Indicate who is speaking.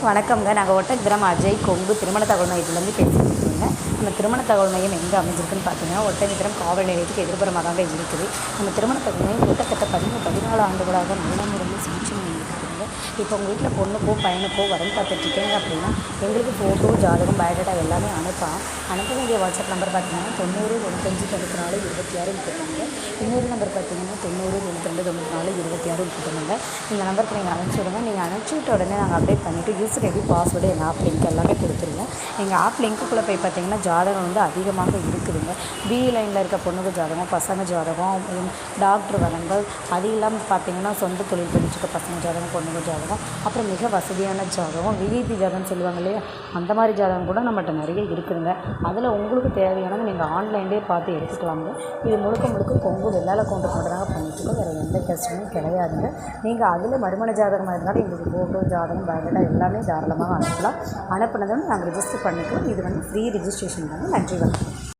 Speaker 1: வணக்கம்ங்க. நாங்கள் ஒட்டன்சத்திரம் அஜய் கொங்கு திருமண தகவல் மையத்துலேருந்து பேசிகிட்டு இருக்கோங்க. நம்ம திருமண தகவல் மையம் எங்கே அமைஞ்சிருக்குன்னு பார்த்தீங்கன்னா, ஒட்டன்சத்திரம் காவல் நிலையத்துக்கு எதிர்ப்புறமாக தாங்க இருக்குது. நம்ம திருமண தகவல் மையம் கிட்டத்தட்ட 14 ஆண்டுகளாக நலமுறையில் சிகிச்சை பண்ணிட்டு இருக்குங்க. இப்போ உங்கள் வீட்டில் பொண்ணுக்கோ பையனுக்கோ வரன் பார்த்துட்ருக்கீங்க அப்படின்னா, எங்களுக்கு ஃபோட்டோ, ஜாதகம், பயோடேட்டா எல்லாமே அனுப்ப வேண்டிய வாட்ஸ்அப் நம்பர் பார்த்தீங்கன்னா 90 95 94 26 32. இன்னொரு நம்பர் பார்த்தீங்கன்னா 90 92 94 26 32. இந்த நம்பருக்கு நீங்கள் அனுப்பிச்சி விடுங்க. நீங்கள் அனுப்பிச்சி விட்ட உடனே நாங்கள் அப்டேட் பண்ணிவிட்டு யூசர் ஐடி, பாஸ்வேர்டு, எங்கள் ஆப் லிங்க் எல்லாமே கொடுத்துருங்க. எங்கள் ஆப் லிங்க்குள்ளே போய் பார்த்தீங்கன்னா ஜாதகம் வந்து அதிகமாக இருக்குதுங்க. பிஇ லைனில் இருக்க பொண்ணுக்கு ஜாதகம், பசங்க ஜாதகம், டாக்டர் வரங்கள், அது இல்லாமல் பார்த்தீங்கன்னா சொந்த தொழில் பண்ணிச்சுக்க பசங்க ஜாதகம், பொண்ணுங்க ஜாதகம், அப்புறம் மிக வசதியான ஜாதகம், விஐபி ஜாதகம்னு சொல்லுவாங்க இல்லையா, அந்த மாதிரி ஜாதகம் கூட நம்மகிட்ட நிறைய இருக்குதுங்க. அதில் உங்களுக்கு தேவையானது நீங்கள் ஆன்லைன்லேயே பார்த்து எடுத்துகிட்டு வாங்க. இது முழுக்க கொங்கு வெள்ளாள கவுண்டர் மட்டும் தாங்க பண்ணிட்டுருக்கோம். வேறு எந்த கஷ்டமும் கிடையாதுங்க. நீங்கள் அதில் மறுமண ஜாதகமாக இருந்தாலும் எங்களுக்கு ஃபோட்டோ, ஜாதகம், பயோடேட்டா எல்லாமே தாராளமாக அனுப்பலாம். அனுப்புனதும் நாங்கள் ரிஜிஸ்டர் பண்ணிக்கிறோம். இது வந்து ஃப்ரீ ரிஜிஸ்ட்ரேஷன் தாங்க. நன்றி, வணக்கம்.